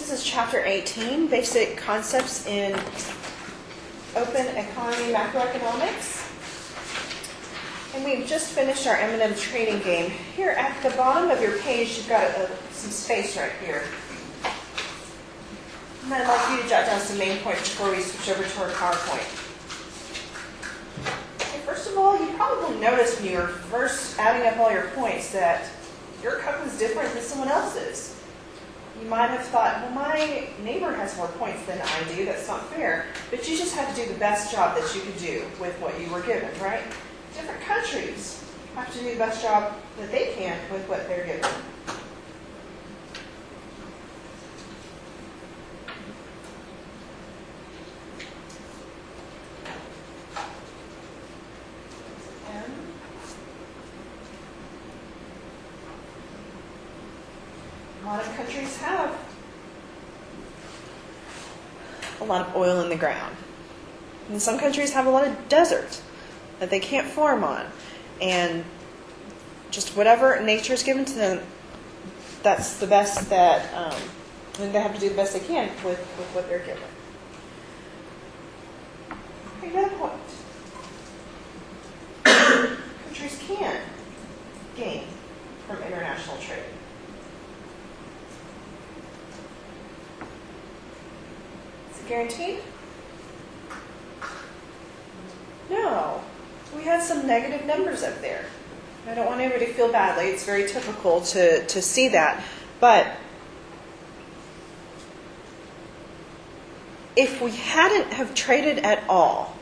This is Chapter 18, Basic Concepts in Open Economy Macroeconomics. And we've just finished our M&M trading game. Here at the bottom of your page, you've got some space right here. And I'd like you to jot down some main points before we switch over to our PowerPoint. Okay, first of all, you probably noticed when you were first adding up all your points that your cup was different than someone else's. You might have thought, well, my neighbor has more points than I do. That's not fair. But you just had to do the best job that you could do with what you were given, right? Different countries have to do the best job that they can with what they're given. A lot of countries have a lot of oil in the ground. And some countries have a lot of desert that they can't farm on. And just whatever nature is given to them, that's the best that, and they have to do the best they can with what they're given. Okay, another point. Countries can gain from international trade. Guaranteed? No. We had some negative numbers up there. I don't want anybody to feel badly. It's very typical to see that. But if we hadn't have traded at all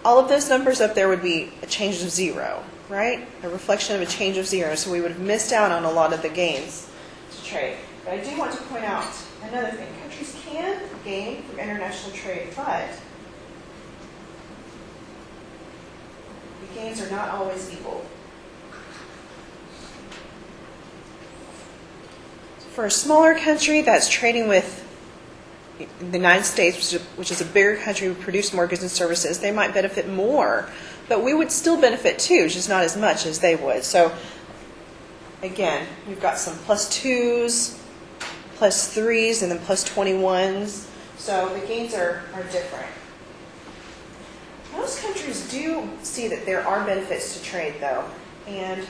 of those numbers up there would be a change of zero, right? A reflection of a change of zero. So we would have missed out on a lot of the gains to trade. But I do want to point out another thing. Countries can gain from international trade, but the gains are not always equal. For a smaller country that's trading with the United States, which is a bigger country, we produce more goods and services, they might benefit more, but we would still benefit too, just not as much as they would. So again, we've got some +2s, +3s, and then +21s. So the gains are different. Most countries do see that there are benefits to trade, though. And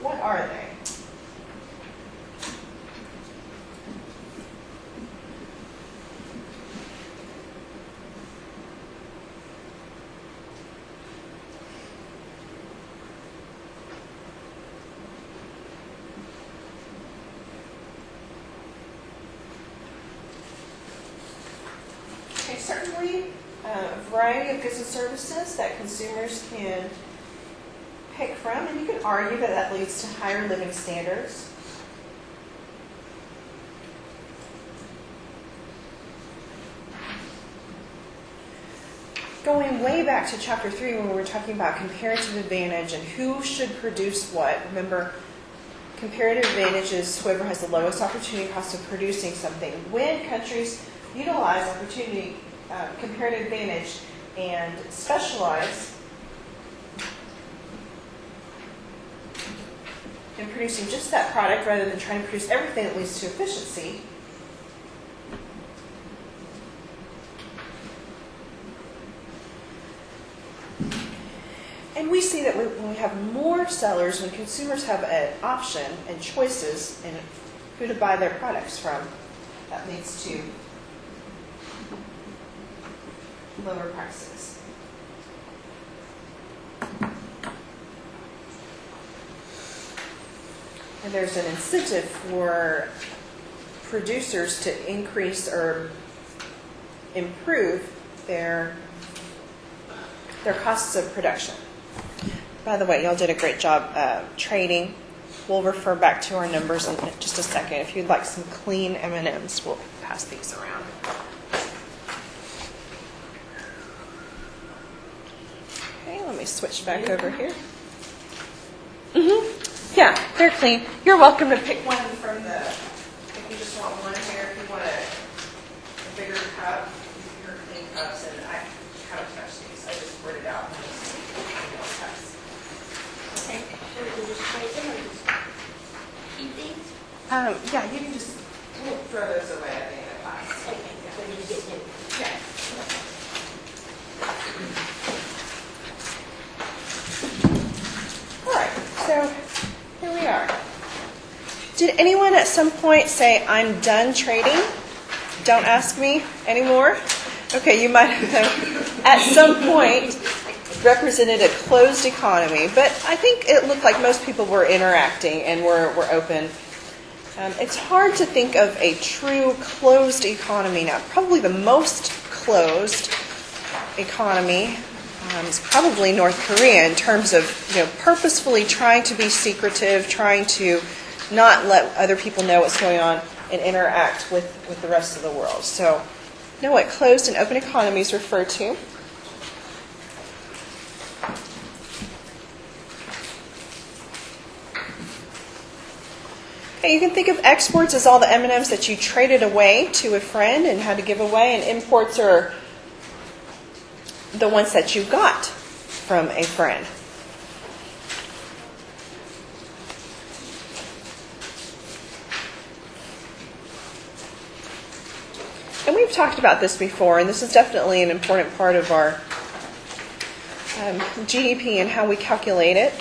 what are they? Certainly a variety of goods and services that consumers can pick from, and you could argue that that leads to higher living standards. Going way back to Chapter 3 when we were talking about comparative advantage and who should produce what, remember, comparative advantage is whoever has the lowest opportunity cost of producing something. When countries utilize comparative advantage and specialize in producing just that product rather than trying to produce everything that leads to efficiency, and we see that when we have more sellers, when consumers have an option and choices in who to buy their products from, that leads to lower prices. And there's an incentive for producers to increase or improve their costs of production. By the way, y'all did a great job trading. We'll refer back to our numbers in just a second. If you'd like some clean M&Ms, we'll pass these around. Let me switch back over here. Yeah, they're clean. You're welcome to pick one from the, if you just want one here, if you want a bigger cup, your clean cups, and I haven't touched these. I just poured it out. Okay. Should we just place them or just keep these? Yeah, you can just We'll throw those away at the end of class. Okay. All right, so here we are. Did anyone at some point say, I'm done trading? Don't ask me anymore? Okay, you might have at some point represented a closed economy, but I think it looked like most people were interacting and were open. It's hard to think of a true closed economy now. Probably the most closed economy is probably North Korea in terms of purposefully trying to be secretive, trying to not let other people know what's going on and interact with the rest of the world. So, you know what closed and open economies refer to? Okay, you can think of exports as all the M&Ms that you traded away to a friend and had to give away, and imports are the ones that you got from a friend. And we've talked about this before, and this is definitely an important part of our GDP and how we calculate it.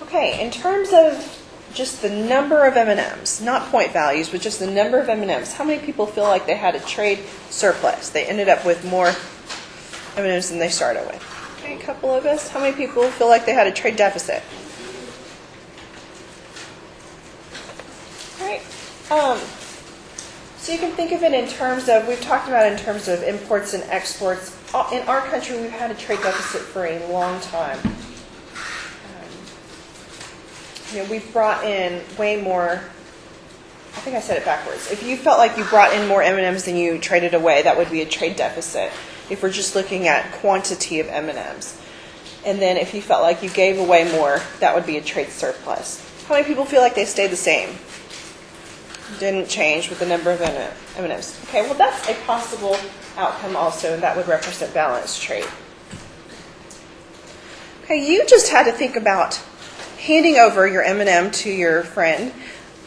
Okay, in terms of just the number of M&Ms, not point values, but just the number of M&Ms, how many people feel like they had a trade surplus? They ended up with more M&Ms than they started with. Okay, a couple of us. How many people feel like they had a trade deficit? All right. So you can think of it in terms of, we've talked about it in terms of imports and exports. In our country, we've had a trade deficit for a long time. We've brought in way more, I think I said it backwards. If you felt like you brought in more M&Ms than you traded away, that would be a trade deficit if we're just looking at quantity of M&Ms. And then if you felt like you gave away more, that would be a trade surplus. How many people feel like they stayed the same? Didn't change with the number of M&Ms. Okay, well that's a possible outcome also, and that would represent balanced trade. Okay, you just had to think about handing over your M&M to your friend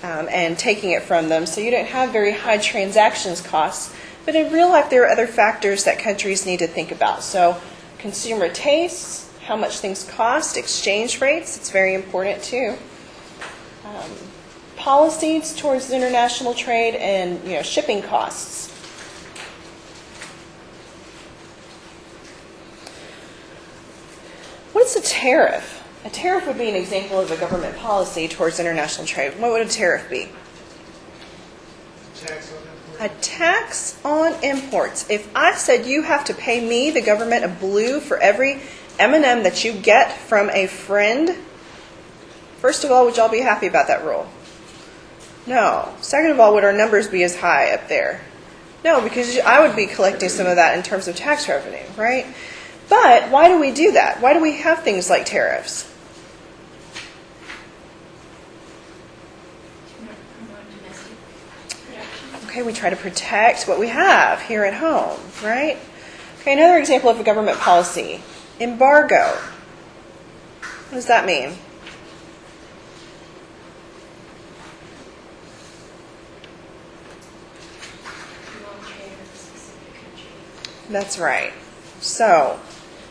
and taking it from them, so you don't have very high transactions costs. But in real life, there are other factors that countries need to think about. So consumer tastes, how much things cost, exchange rates, it's very important too. Policies towards international trade and shipping costs. What's a tariff? A tariff would be an example of a government policy towards international trade. What would a tariff be? A tax on imports. If I said you have to pay me, the government, a blue for every M&M that you get from a friend, first of all, would y'all be happy about that rule? No. Second of all, would our numbers be as high up there? No, because I would be collecting some of that in terms of tax revenue, right? But why do we do that? Why do we have things like tariffs? Okay, we try to protect what we have here at home, right? Okay, another example of a government policy. Embargo. What does that mean? That's right. So,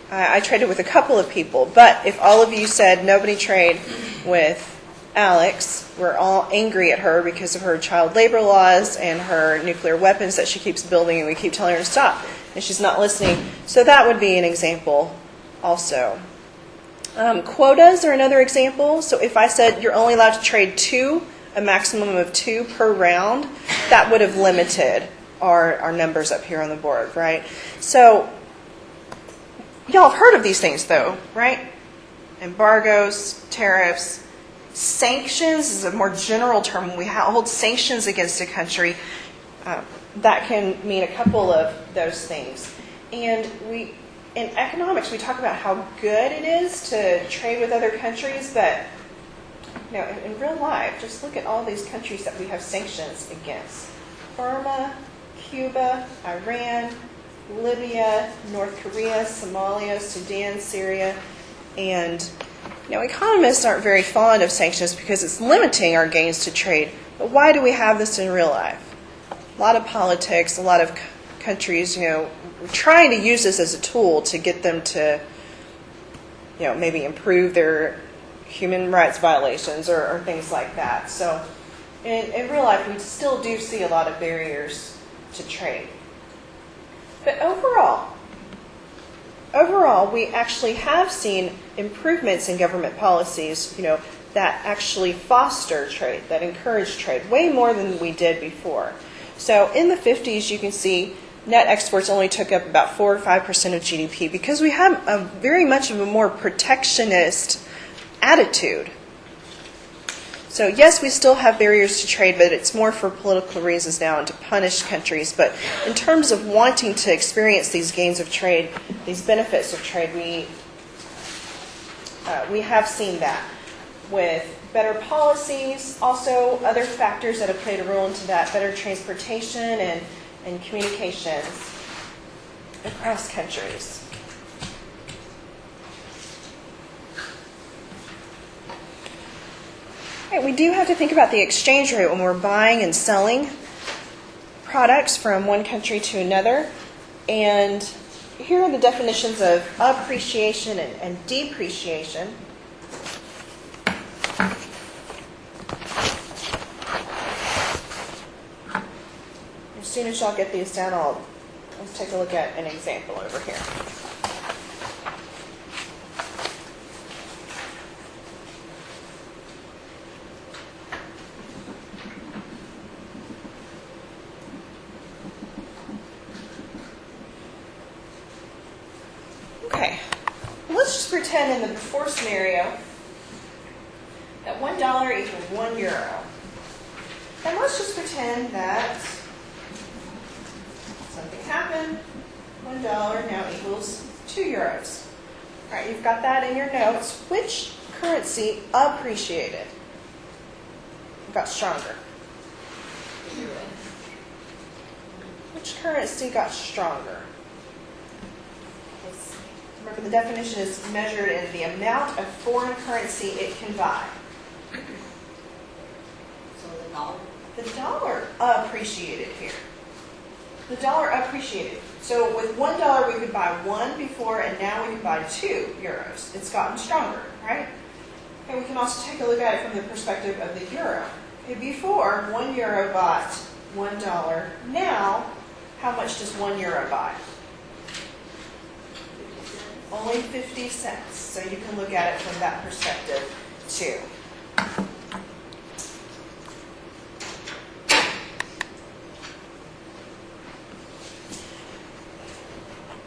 I traded with a couple of people, but if all of you said nobody trade with Alex, we're all angry at her because of her child labor laws and her nuclear weapons that she keeps building, and we keep telling her to stop, and she's not listening. So that would be an example also. Quotas are another example. So if I said you're only allowed to trade a maximum of 2 per round, that would have limited our numbers up here on the board, right? So y'all have heard of these things though, right? Embargoes, tariffs. Sanctions is a more general term. When we hold sanctions against a country, that can mean a couple of those things. And in economics, we talk about how good it is to trade with other countries, but in real life, just look at all these countries that we have sanctions against. Burma, Cuba, Iran, Libya, North Korea, Somalia, Sudan, Syria, and Now, economists aren't very fond of sanctions because it's limiting our gains to trade. But why do we have this in real life? A lot of politics, a lot of countries, trying to use this as a tool to get them to, maybe improve their human rights violations or things like that. So in real life, we still do see a lot of barriers to trade. But overall, we actually have seen improvements in government policies, that actually foster trade, that encourage trade, way more than we did before. So in the 50s, you can see net exports only took up about 4 or 5% of GDP because we have a very much of a more protectionist attitude. So yes, we still have barriers to trade, but it's more for political reasons now and to punish countries. But in terms of wanting to experience these gains of trade, these benefits of trade, we have seen that with better policies, also other factors that have played a role into that, better transportation and communications across countries. We do have to think about the exchange rate when we're buying and selling products from one country to another. And here are the definitions of appreciation and depreciation. As soon as y'all get these down, let's take a look at an example over here. Okay, let's just pretend in the before scenario that $1 equals €1. And let's just pretend that something happened, $1 now equals €2. All right, you've got that in your notes. Which currency appreciated? Got stronger. Which currency got stronger? Remember, the definition is measured in the amount of foreign currency it can buy. So the dollar? The dollar appreciated here. The dollar appreciated. So with $1 we could buy 1 before, and now we can buy €2. It's gotten stronger, right? And we can also take a look at it from the perspective of the euro. Okay, before, €1 bought $1. Now, how much does €1 buy? Only 50 cents. So you can look at it from that perspective too.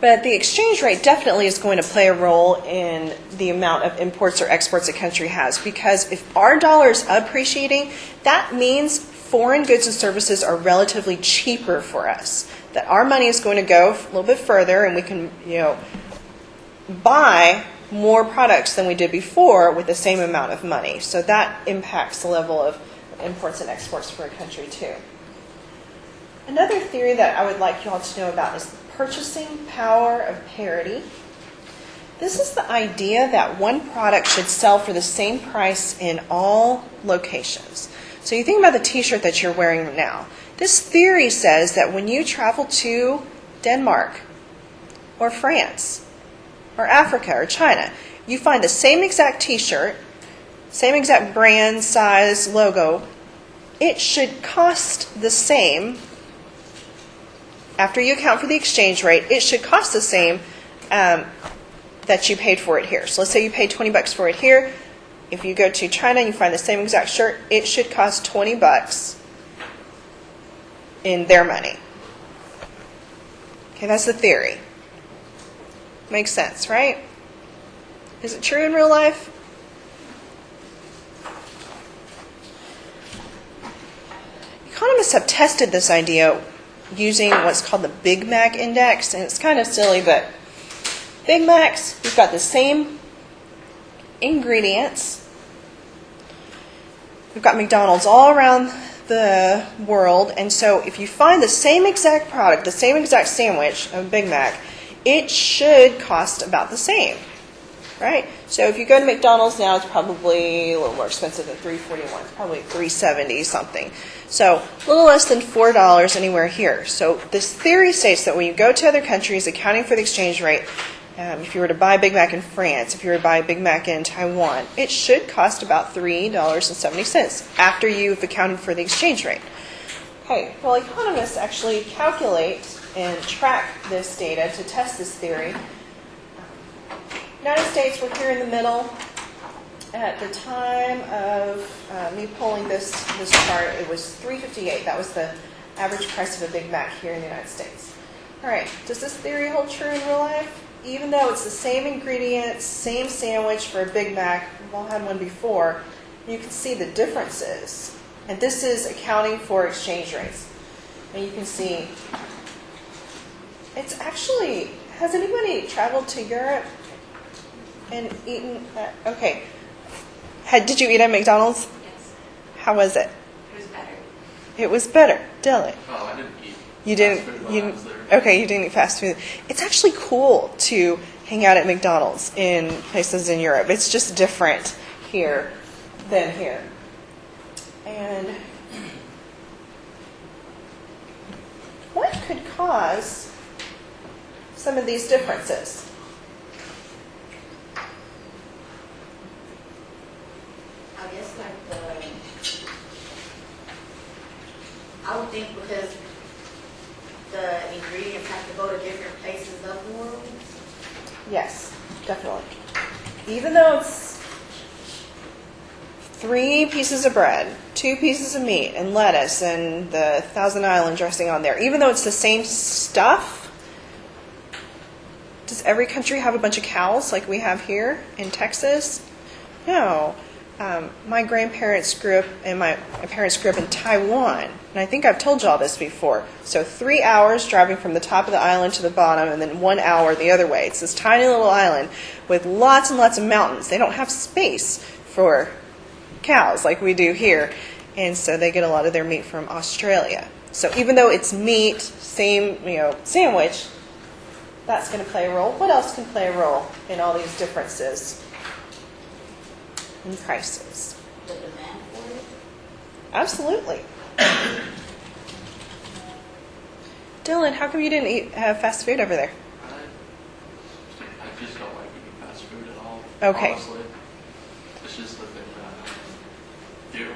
But the exchange rate definitely is going to play a role in the amount of imports or exports a country has, because if our dollar is appreciating, that means foreign goods and services are relatively cheaper for us. That our money is going to go a little bit further, and we can, buy more products than we did before with the same amount of money. So that impacts the level of imports and exports for a country too. Another theory that I would like you all to know about is the purchasing power of parity. This is the idea that one product should sell for the same price in all locations. So you think about the t-shirt that you're wearing now. This theory says that when you travel to Denmark or France or Africa or China, you find the same exact t-shirt, same exact brand, size, logo, it should cost the same. After you account for the exchange rate, it should cost the same that you paid for it here. So let's say you paid $20 for it here. If you go to China and you find the same exact shirt, it should cost $20 in their money. Okay, that's the theory. Makes sense, right? Is it true in real life? Economists have tested this idea using what's called the Big Mac index, and it's kind of silly, but Big Macs, we've got the same ingredients. We've got McDonald's all around the world, and so if you find the same exact product, the same exact sandwich of Big Mac, it should cost about the same. right? So if you go to McDonald's now, it's probably a little more expensive than $3.41. It's probably $3.70 something. So a little less than $4 anywhere here. So this theory states that when you go to other countries, accounting for the exchange rate, if you were to buy a Big Mac in France, if you were to buy a Big Mac in Taiwan, it should cost about $3.70 after you've accounted for the exchange rate. Okay, well, economists actually calculate and track this data to test this theory. United States, we're here in the middle. At the time of me pulling this chart, it was $3.58. That was the average price of a Big Mac here in the United States. All right, does this theory hold true in real life? Even though it's the same ingredients, same sandwich for a Big Mac, we've all had one before, you can see the differences. And this is accounting for exchange rates. And you can see, it's actually, has anybody traveled to Europe and eaten okay. Did you eat at McDonald's? Yes. How was it? It was better. It was better. Dylan. Oh, I didn't eat. You didn't. Okay, you didn't eat fast food. It's actually cool to hang out at McDonald's in places in Europe. It's just different here than here. And what could cause some of these differences? I guess I would think because the ingredients have to go to different places of the world. Yes, definitely. Even though it's 3 pieces of bread, 2 pieces of meat, and lettuce, and the Thousand Island dressing on there, even though it's the same stuff, does every country have a bunch of cows like we have here in Texas? No. My grandparents grew up, and my parents grew up in Taiwan, and I think I've told you all this before. So 3 hours driving from the top of the island to the bottom, and then 1 hour the other way. It's this tiny little island with lots and lots of mountains. They don't have space for cows like we do here, and so they get a lot of their meat from Australia. So even though it's meat, same sandwich, that's going to play a role. What else can play a role in all these differences in prices? The demand for it. Absolutely. Dylan, how come you didn't have fast food over there? I just don't like eating fast food at all. Okay. Honestly, it's just the thing that I do.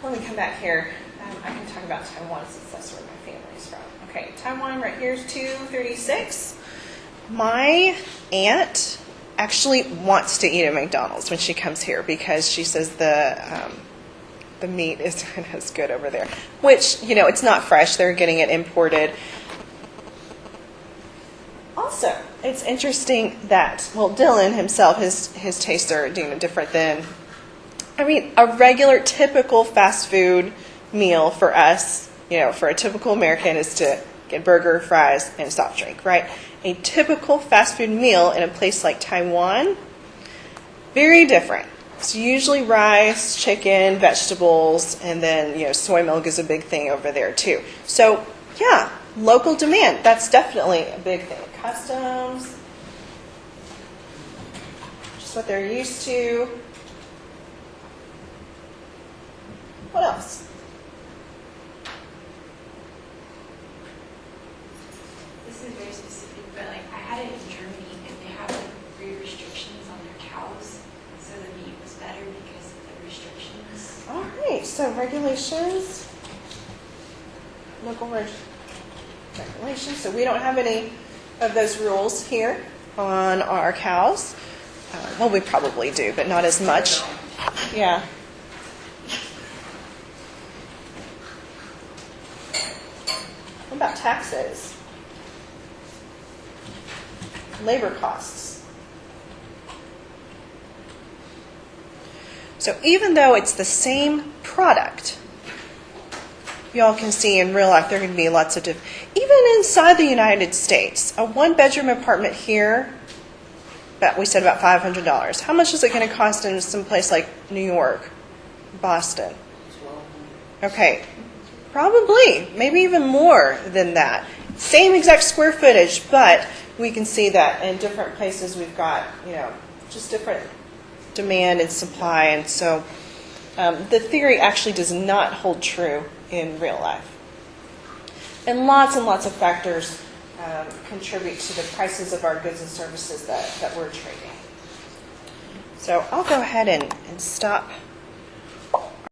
Let me come back here. I can talk about Taiwan since that's where my family is from. Okay, Taiwan right here is $2.36. My aunt actually wants to eat at McDonald's when she comes here because she says the meat isn't as good over there. Which, it's not fresh. They're getting it imported. Also, it's interesting that, Dylan himself, his tastes are different than, a regular, typical fast food meal for us, for a typical American is to get burger, fries, and soft drink, right? A typical fast food meal in a place like Taiwan, very different. It's usually rice, chicken, vegetables, and then, soy milk is a big thing over there too. So, yeah, local demand, that's definitely a big thing. Customs, just what they're used to. What else? This is very specific, but I had it in Germany, and they have free restrictions on their cows, so the meat was better because of the restrictions. All right, so regulations, local regulations. So we don't have any of those rules here on our cows. We probably do, but not as much. Yeah. What about taxes? Labor costs. So even though it's the same product, y'all can see in real life there are going to be lots of even inside the United States, a 1-bedroom apartment here, we said about $500. How much is it going to cost in some place like New York, Boston? Okay, probably, maybe even more than that. Same exact square footage, but we can see that in different places we've got, just different demand and supply. And so the theory actually does not hold true in real life. And lots of factors contribute to the prices of our goods and services that we're trading. So I'll go ahead and stop